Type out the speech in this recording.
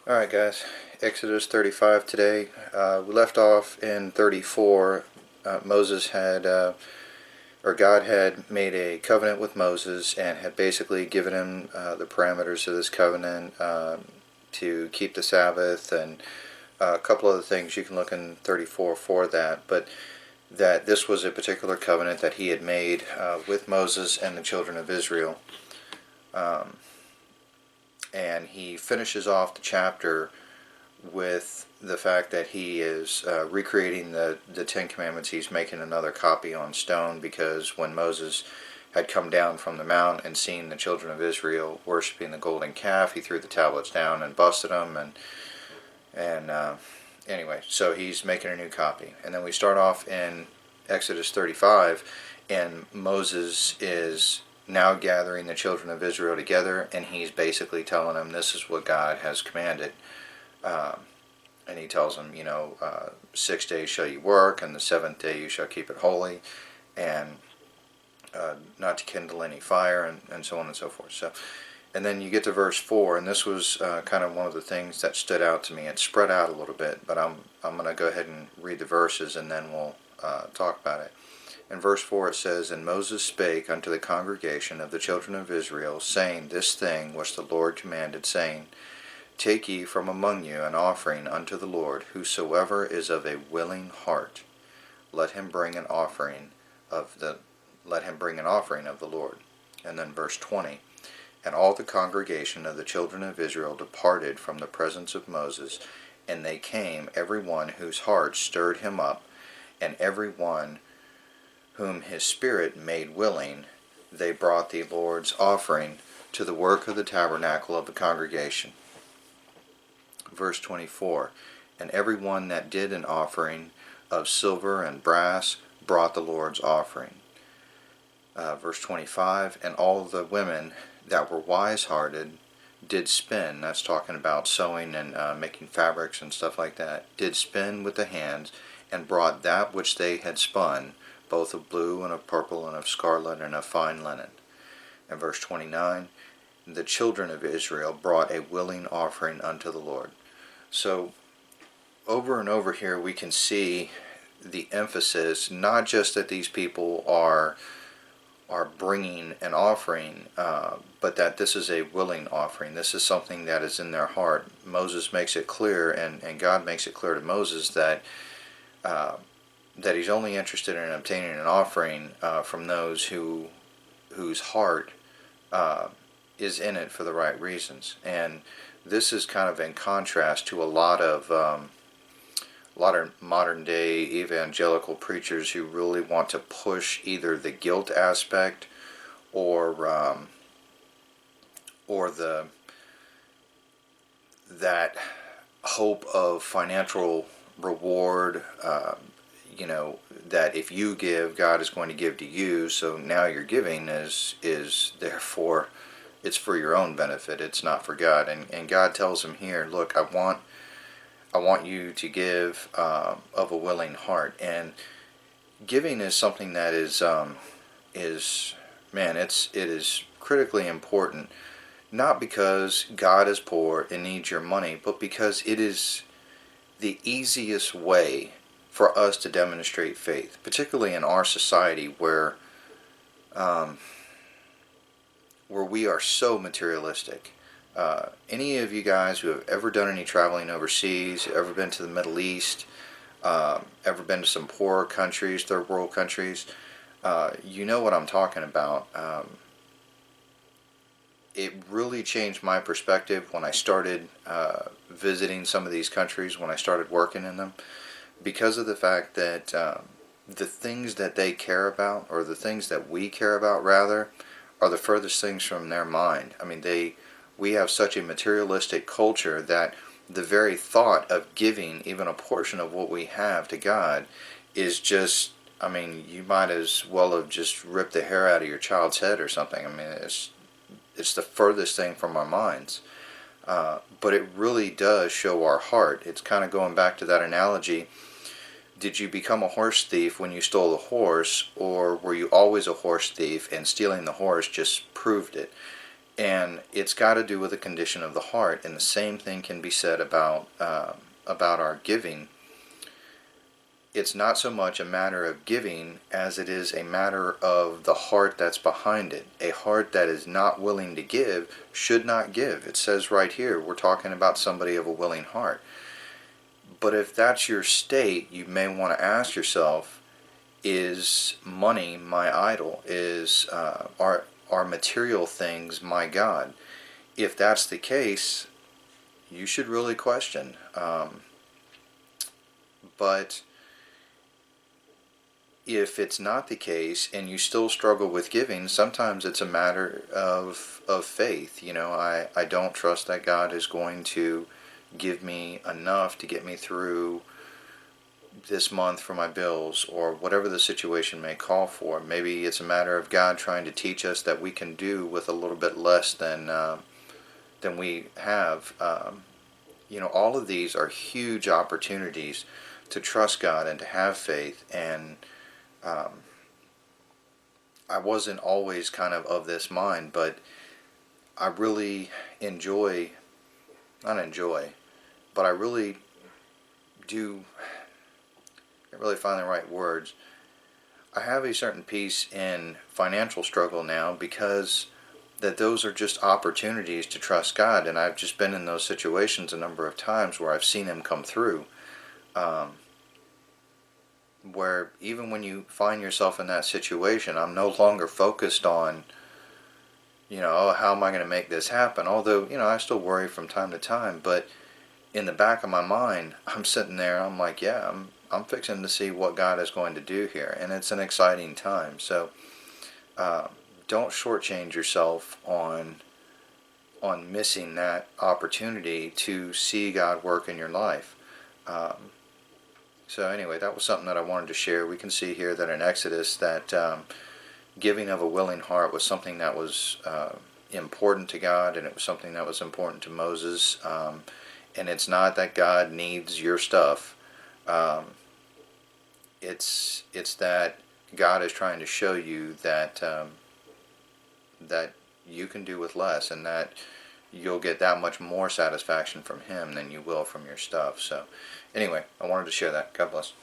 Alright guys, Exodus 35 today. We left off in 34. Moses had, or God had made a covenant with Moses and had basically given him the parameters of this covenant to keep the Sabbath and a couple other things. You can look in 34 for that, but that this was a particular covenant that he had made with Moses and the children of Israel. And he finishes off the chapter with the fact that he is recreating the Ten Commandments. He's making another copy on stone, because when Moses had come down from the mount and seen the children of Israel worshiping the golden calf, he threw the tablets down and busted them. And anyway, so he's making a new copy. And then we start off in Exodus 35, and Moses is now gathering the children of Israel together, and he's basically telling them this is what God has commanded. And he tells them, 6 days shall you work, and the seventh day you shall keep it holy, and not to kindle any fire, and so on and so forth. So, and then you get to verse 4, and this was kind of one of the things that stood out to me. It spread out a little bit, but I'm going to go ahead and read the verses, and then we'll talk about it. In verse 4 it says, And Moses spake unto the congregation of the children of Israel, saying, This thing which the Lord commanded, saying, Take ye from among you an offering unto the Lord. Whosoever is of a willing heart, let him bring an offering of the Lord. And then verse 20, And all the congregation of the children of Israel departed from the presence of Moses, and they came, every one whose heart stirred him up, and every one whom his spirit made willing, they brought the Lord's offering to the work of the tabernacle of the congregation. Verse 24, And every one that did an offering of silver and brass brought the Lord's offering. Verse 25, And all the women that were wise-hearted did spin, that's talking about sewing and making fabrics and stuff like that, did spin with the hands, and brought that which they had spun, both of blue and of purple and of scarlet and of fine linen. And verse 29, The children of Israel brought a willing offering unto the Lord. So over and over here we can see the emphasis, not just that these people are bringing an offering, but that this is a willing offering. This is something that is in their heart. Moses makes it clear, and God makes it clear to Moses that he's only interested in obtaining an offering from those whose heart is in it for the right reasons. And this is kind of in contrast to a lot of modern day evangelical preachers who really want to push either the guilt aspect or that hope of financial reward, that if you give, God is going to give to you, so now your giving is therefore, it's for your own benefit, it's not for God. And God tells him here, look, I want you to give of a willing heart. And giving is something that it is critically important, not because God is poor and needs your money, but because it is the easiest way for us to demonstrate faith, particularly in our society where we are so materialistic. Any of you guys who have ever done any traveling overseas, ever been to the Middle East, ever been to some poorer countries, third world countries, you know what I'm talking about. It really changed my perspective when I started visiting some of these countries, when I started working in them, because of the fact that the things that they care about, or the things that we care about rather, are the furthest things from their mind. I mean, we have such a materialistic culture that the very thought of giving even a portion of what we have to God is just, you might as well have just ripped the hair out of your child's head or something. It's the furthest thing from our minds. But it really does show our heart. It's kind of going back to that analogy. Did you become a horse thief when you stole the horse, or were you always a horse thief and stealing the horse just proved it? And it's got to do with the condition of the heart. And the same thing can be said about our giving. It's not so much a matter of giving as it is a matter of the heart that's behind it. A heart that is not willing to give should not give. It says right here, we're talking about somebody of a willing heart. But if that's your state, you may want to ask yourself, is money my idol? Are material things my God? If that's the case, you should really question. But if it's not the case and you still struggle with giving, sometimes it's a matter of faith. I don't trust that God is going to give me enough to get me through this month for my bills, or whatever the situation may call for. Maybe it's a matter of God trying to teach us that we can do with a little bit less than we have. All of these are huge opportunities to trust God and to have faith. And I wasn't always kind of this mind, but I really not enjoy, but I really do, I can't really find the right words. I have a certain peace in financial struggle now, because those are just opportunities to trust God, and I've just been in those situations a number of times where I've seen Him come through. Where even when you find yourself in that situation, I'm no longer focused on, oh, how am I going to make this happen? Although, I still worry from time to time, but in the back of my mind, I'm sitting there, I'm like, yeah, I'm fixing to see what God is going to do here, and it's an exciting time. So don't shortchange yourself on missing that opportunity to see God work in your life. So anyway, that was something that I wanted to share. We can see here that in Exodus that giving of a willing heart was something that was important to God, and it was something that was important to Moses. And it's not that God needs your stuff. It's that God is trying to show you that that you can do with less, and that you'll get that much more satisfaction from Him than you will from your stuff. So anyway, I wanted to share that. God bless.